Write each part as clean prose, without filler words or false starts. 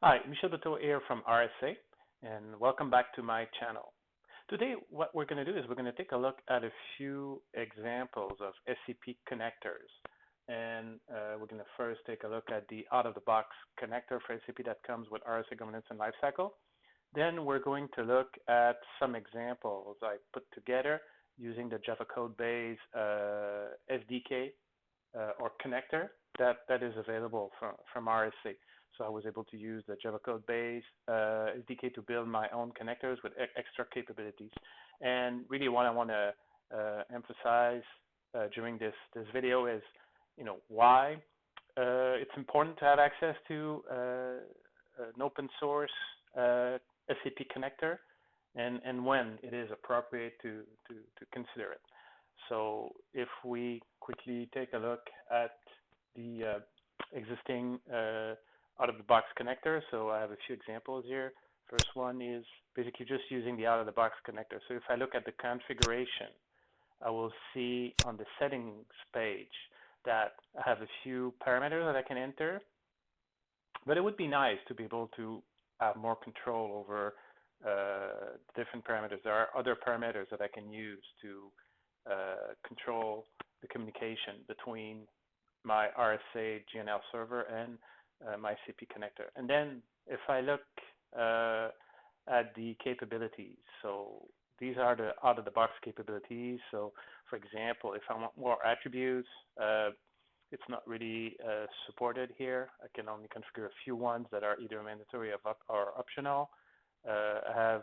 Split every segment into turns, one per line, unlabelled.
Hi, Michel Bateau here from RSA, and welcome back to my channel. Today, what we're going to do is we're going to take a look at a few examples of SAP connectors. And we're going to first take a look at the out-of-the-box connector for SAP that comes with RSA Governance and Lifecycle. Then we're going to look at some examples I put together using the Java code base SDK or connector that is available from RSA. So I was able to use the Java code base SDK to build my own connectors with extra capabilities. And really what I want to emphasize during this video is, why it's important to have access to an open source SAP connector and when it is appropriate to consider it. So if we quickly take a look at the existing out-of-the-box connector. So I have a few examples here. First one is basically just using the out-of-the-box connector. So if I look at the configuration, I will see on the settings page that I have a few parameters that I can enter. But it would be nice to be able to have more control over different parameters. There are other parameters that I can use to control the communication between my RSA GNL server and my SAP connector. And then if I look at the capabilities, so these are the out-of-the-box capabilities. So for example, if I want more attributes, it's not really supported here. I can only configure a few ones that are either mandatory or optional. I have,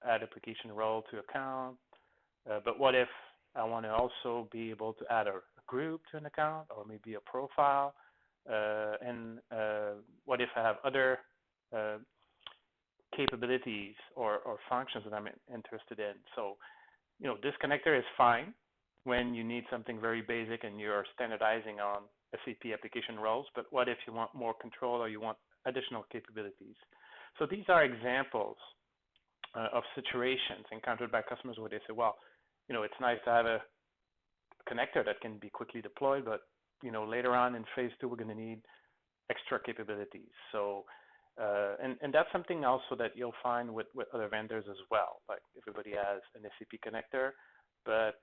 add application role to account. But what if I want to also be able to add a group to an account or maybe a profile? And what if I have other capabilities or functions that I'm interested in? So, this connector is fine when you need something very basic and you're standardizing on SAP application roles, but what if you want more control or you want additional capabilities? So these are examples of situations encountered by customers where they say, well, it's nice to have a connector that can be quickly deployed, but later on in phase 2, we're going to need extra capabilities. So, and that's something also that you'll find with other vendors as well. Like everybody has an SAP connector, but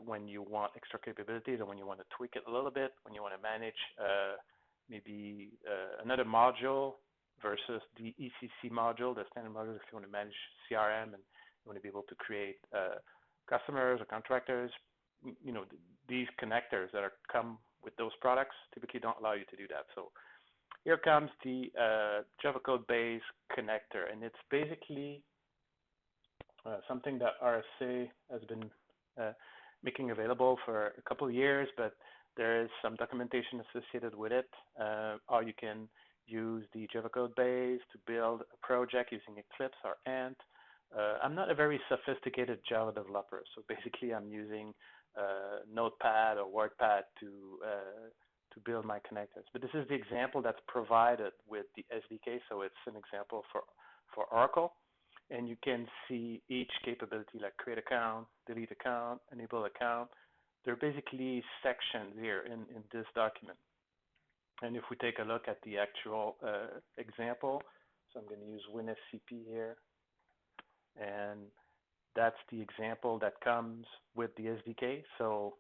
when you want extra capabilities or when you want to tweak it a little bit, when you want to manage maybe another module versus the ECC module, the standard module, if you want to manage CRM and you want to be able to create customers or contractors, these connectors that come with those products typically don't allow you to do that. So here comes the Java code base connector, and it's basically something that RSA has been making available for a couple of years, but there is some documentation associated with it. How you can use the Java code base to build a project using Eclipse or Ant. I'm not a very sophisticated Java developer, so basically I'm using Notepad or WordPad to build my connectors. But this is the example that's provided with the SDK, so it's an example for Oracle. And you can see each capability like create account, delete account, enable account. They're basically sections here in this document. And if we take a look at the actual example, so I'm going to use WinSCP here. And that's the example that comes with the SDK. So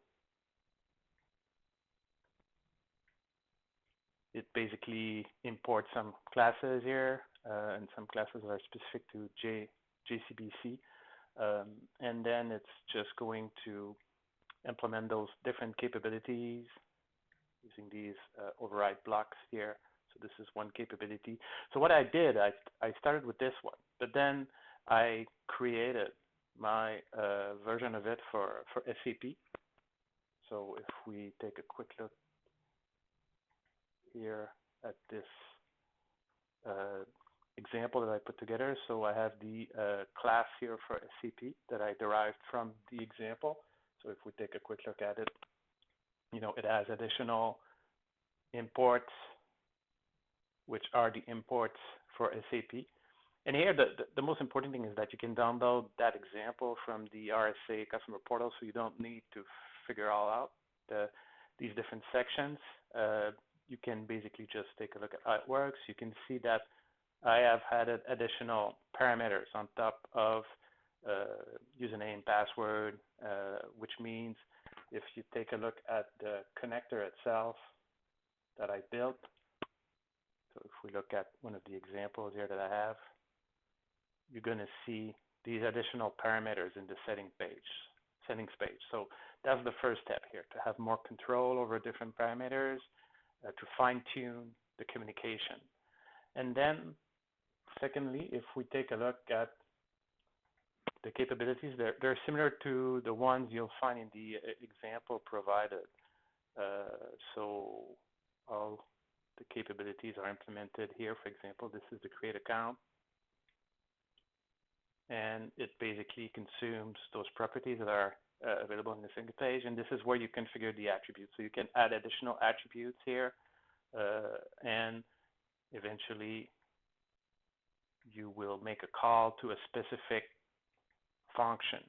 it basically imports some classes here, and some classes are specific to JCBC. And then it's just going to implement those different capabilities using these override blocks here. So this is one capability. So what I did, I started with this one, but then I created my version of it for SAP. So if we take a quick look here at this example that I put together. So I have the class here for SAP that I derived from the example. So if we take a quick look at it, it has additional imports, which are the imports for SAP. And here, the most important thing is that you can download that example from the RSA customer portal, so you don't need to figure all out these different sections. you can basically just take a look at how it works. You can see that I have added additional parameters on top of username, password, which means if you take a look at the connector itself that I built, so if we look at one of the examples here that I have, you're going to see these additional parameters in the settings page. So that's the first step here, to have more control over different parameters, to fine-tune the communication. And then, secondly, if we take a look at the capabilities, they're similar to the ones you'll find in the example provided. So all the capabilities are implemented here. For example, this is the create account, and it basically consumes those properties that are available in the single page, and this is where you configure the attributes. So you can add additional attributes here, and eventually you will make a call to a specific function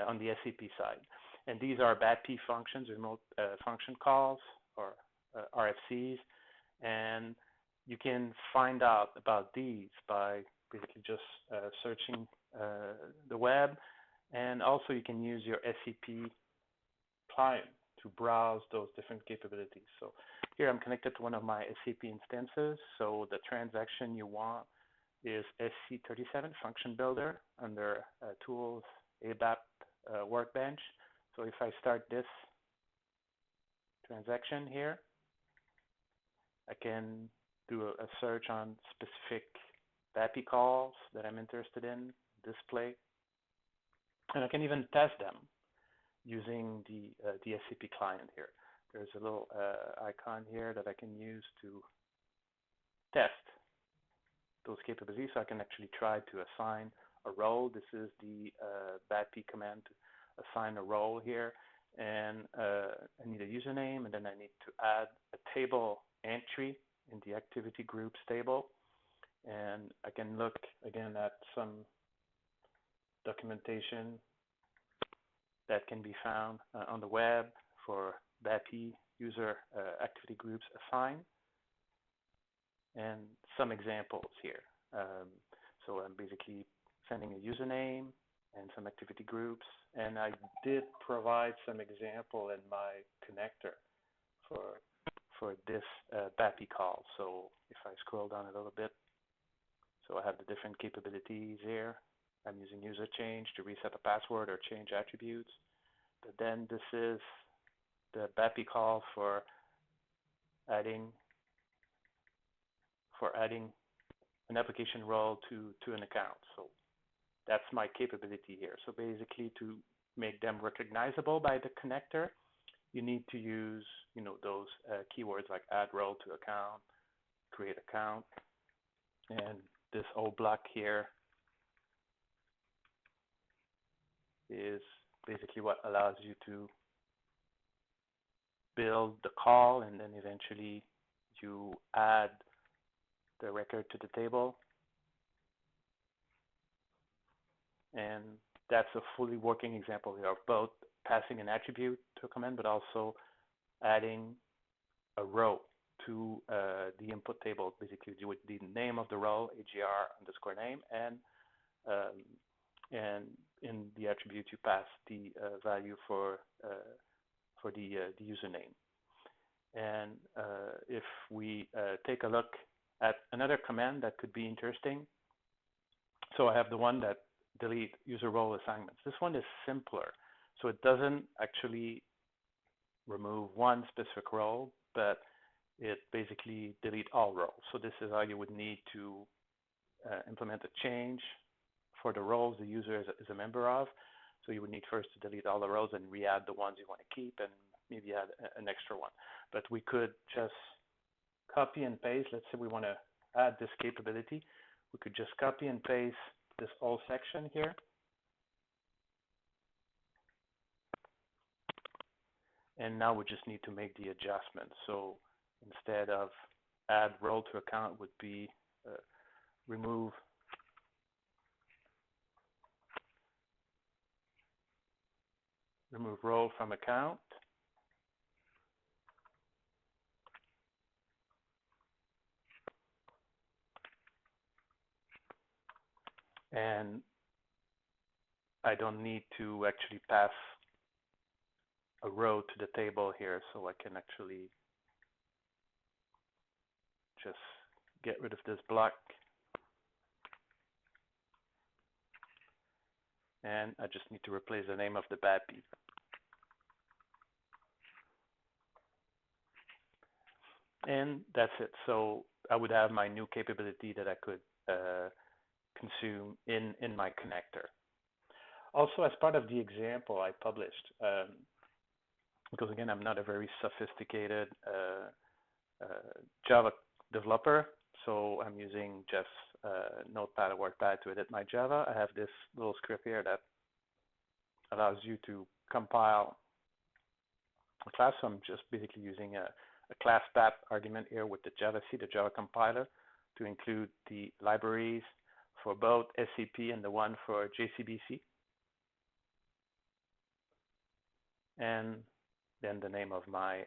on the SAP side. And these are BAP functions, remote function calls, or RFCs, and you can find out about these by basically just searching the web, and also you can use your SAP client to browse those different capabilities. So here I'm connected to one of my SAP instances, so the transaction you want is SC37 Function Builder under Tools, ABAP Workbench. So if I start this transaction here, I can do a search on specific BAPI calls that I'm interested in, display, and I can even test them using the SAP client here. There's a little icon here that I can use to test those capabilities, so I can actually try to assign a role. This is the BAPI command to assign a role here, and I need a username, and then I need to add a table entry in the activity groups table, and I can look again at some documentation that can be found on the web for BAPI user activity groups assign, and some examples here. So I'm basically sending a username and some activity groups, and I did provide some example in my connector for this BAPI call. So if I scroll down a little bit, so I have the different capabilities here. I'm using user change to reset a password or change attributes. But then this is the BAPI call for adding an application role to an account. So that's my capability here. So basically, to make them recognizable by the connector, you need to use those keywords like add role to account, create account, and this whole block here is basically what allows you to build the call, and then eventually you add the record to the table. And that's a fully working example here of both passing an attribute to a command, but also adding a row to the input table. Basically, you would the name of the row, agr_name, and in the attribute you pass the value for the username. And if we take a look at another command that could be interesting, so I have the one that delete user role assignments. This one is simpler, so it doesn't actually remove one specific role, but it basically delete all roles. So this is how you would need to implement a change for the roles the user is a member of. So you would need first to delete all the roles and re-add the ones you want to keep, and maybe add an extra one. But we could just copy and paste. Let's say we want to add this capability. We could just copy and paste this whole section here. And now we just need to make the adjustment. So instead of add role to account would be remove role from account. and I don't need to actually pass a row to the table here, so I can actually just get rid of this block. And I just need to replace the name of the BAPI. And that's it. So I would have my new capability that I could consume in my connector. Also, as part of the example I published, because again, I'm not a very sophisticated Java developer, so I'm using just Notepad or WordPad to edit my Java. I have this little script here that allows you to compile a class. So I'm just basically using a class path argument here with the Java C, the Java compiler, to include the libraries for both SAP and the one for JCBC. And then the name of my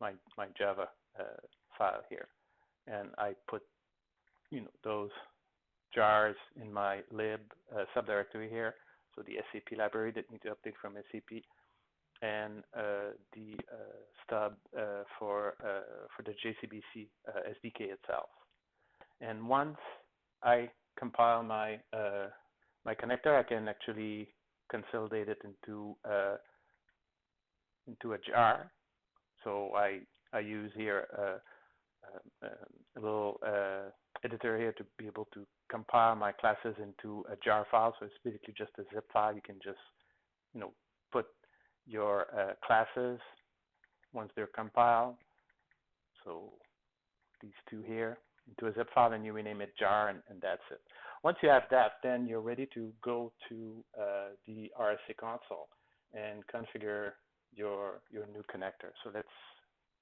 my Java file here, and I put those jars in my lib subdirectory here. So the SAP library that need to update from SAP, and the stub for the JCBC SDK itself. And once I compile my my connector, I can actually consolidate it into a jar. So I use here a little editor here to be able to compile my classes into a jar file. So it's basically just a zip file. You can just put your classes once they're compiled. So these two here into a zip file, and you rename it jar, and that's it. Once you have that, then you're ready to go to the RFC console and configure your new connector. So let's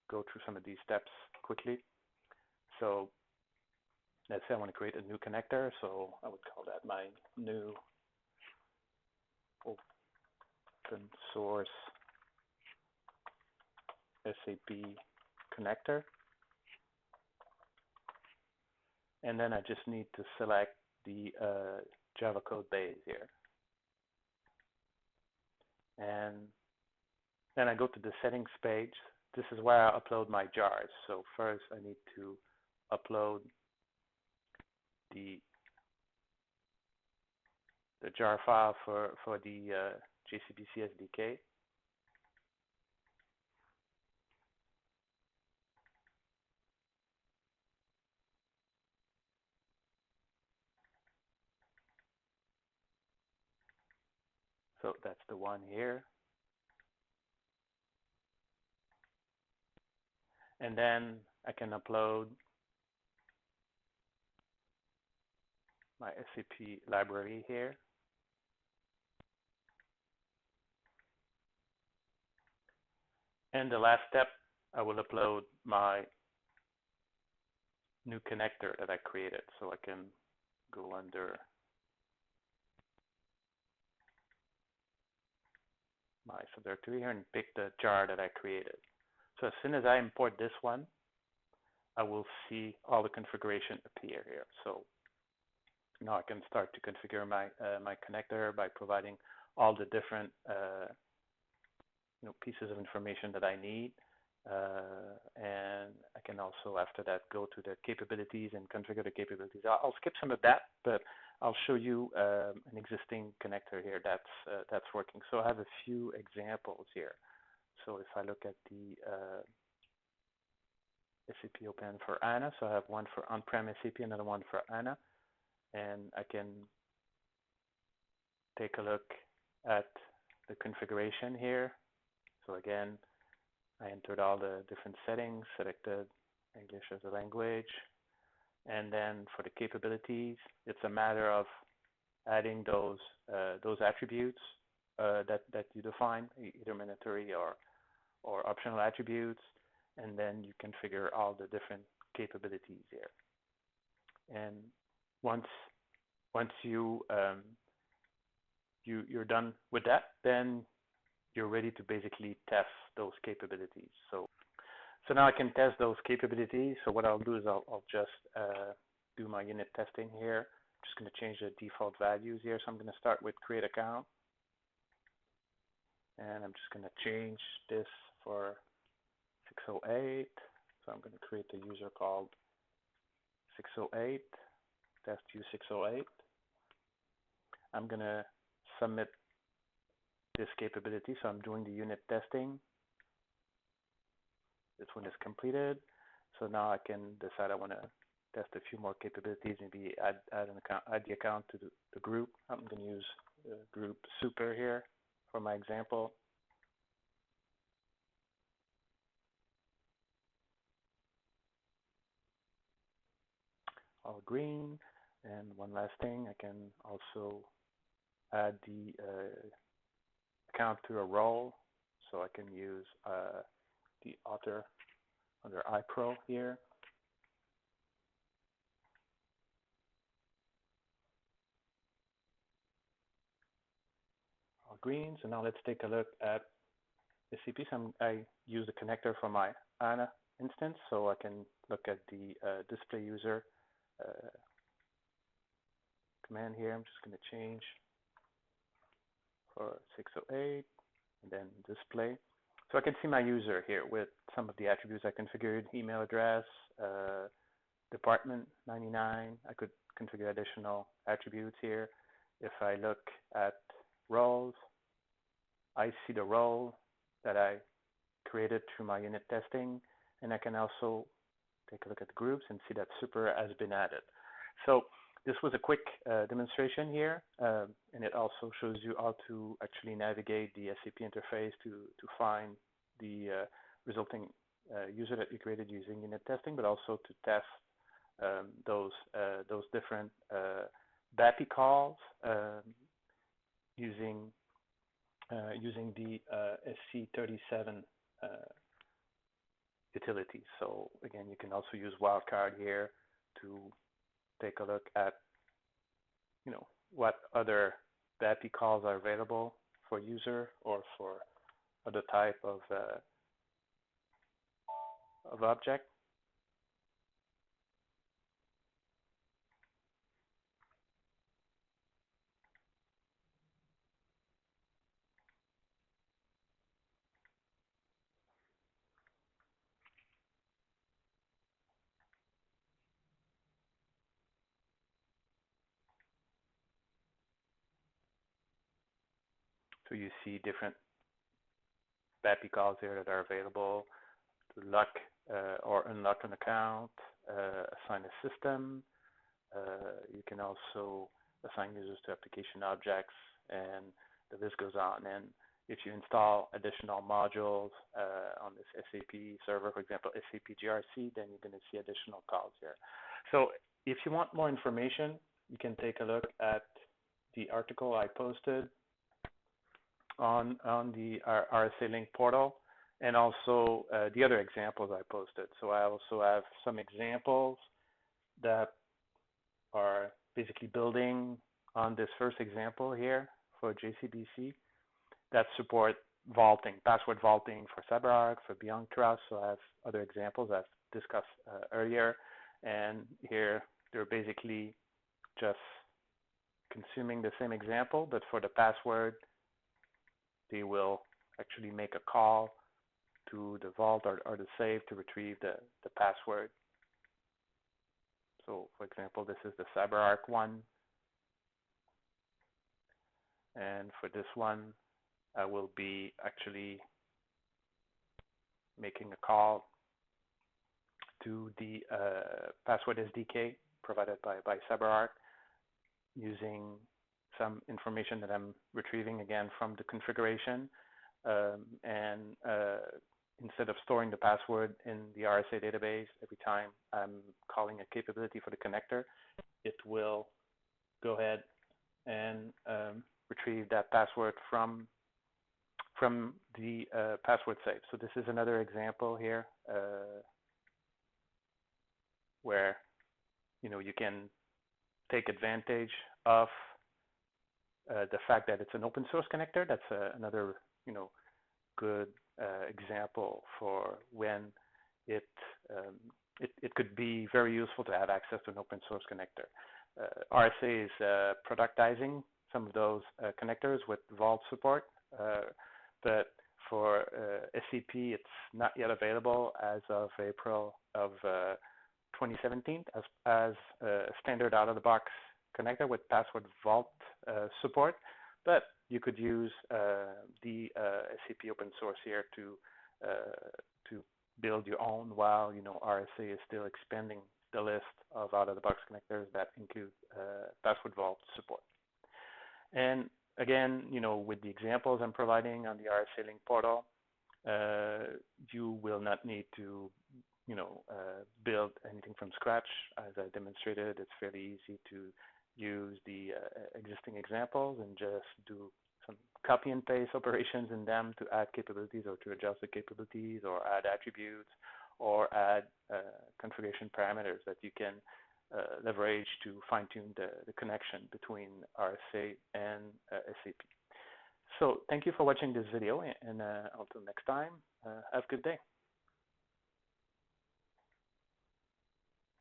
go through some of these steps quickly. So let's say I want to create a new connector, so I would call that my new open source SAP connector. And then I just need to select the Java code base here. And then I go to the settings page. This is where I upload my jars. So first I need to upload the jar file for the JCBC SDK. So that's the one here. And then I can upload my SAP library here. And the last step, I will upload my new connector that I created. So I can go under my subdirectory here and pick the jar that I created. So as soon as I import this one, I will see all the configuration appear here. So now I can start to configure my my connector by providing all the different pieces of information that I need, and I can also after that go to the capabilities and configure the capabilities. I'll skip some of that, but I'll show you an existing connector here that's working. So I have a few examples here. So if I look at the SAP Open for ANA, so I have one for on-prem SAP, another one for ANA, and I can take a look at the configuration here. So again, I entered all the different settings, selected English as a language, and then for the capabilities, it's a matter of adding those attributes that you define, either mandatory or optional attributes, and then you configure all the different capabilities here. And once you're done with that, then you're ready to basically test those capabilities. So now I can test those capabilities. So what I'll do is I'll just do my unit testing here, just going to change the default values here. So I'm going to start with create account. And I'm just going to change this for 608. So I'm going to create a user called 608, test u608. I'm going to submit this capability. So I'm doing the unit testing. This one is completed. So now I can decide I want to test a few more capabilities, maybe add the account to the group. I'm going to use group super here for my example. All green. And one last thing, I can also add the account to a role. So I can use the author under iPro here. All green. So now let's take a look at SAP. So I use the connector for my ANA instance, so I can look at the display user command here. I'm just going to change for 608 and then display. So I can see my user here with some of the attributes I configured: email address, department 99. I could configure additional attributes here. If I look at roles, I see the role that I created through my unit testing, and I can also take a look at the groups and see that super has been added. So this was a quick demonstration here, and it also shows you how to actually navigate the SAP interface to find the resulting user that you created using unit testing, but also to test those different BAPI calls using the SC37 utility. So again, you can also use wildcard here to take a look at, what other BAPI calls are available for user or for other type of object. So you see different BAPI calls here that are available to lock or unlock an account, assign a system. You can also assign users to application objects, and the list goes on. And if you install additional modules on this SAP server, for example, SAP GRC, then you're going to see additional calls here. So if you want more information, you can take a look at the article I posted on the RSA link portal, and also the other examples I posted. So I also have some examples that are basically building on this first example here for JCBC that support vaulting, password vaulting for CyberArk, for Beyond Trust. So I have other examples I've discussed earlier, and here they're basically just consuming the same example, but for the password, they will actually make a call to the vault or the safe to retrieve the password. So for example, this is the CyberArk one. And for this one, I will be actually making a call to the password SDK provided by CyberArk using some information that I'm retrieving again from the configuration. And instead of storing the password in the RSA database every time I'm calling a capability for the connector, it will go ahead and retrieve that password from the password safe. So this is another example here where you can take advantage of the fact that it's an open source connector. That's another good example for when it it could be very useful to have access to an open source connector. RSA is productizing some of those connectors with Vault support, but for SAP, it's not yet available as of April of 2017 as a standard out-of-the-box connector with password Vault support. But you could use the SAP open source here to build your own while RSA is still expanding the list of out-of-the-box connectors that include password Vault support. And again, with the examples I'm providing on the RSA link portal, you will not need to build anything from scratch. As I demonstrated, it's fairly easy to use the existing examples and just do some copy and paste operations in them to add capabilities or to adjust the capabilities or add attributes or add configuration parameters that you can leverage to fine-tune the connection between RSA and SAP. So thank you for watching this video, and until next time, have a good day.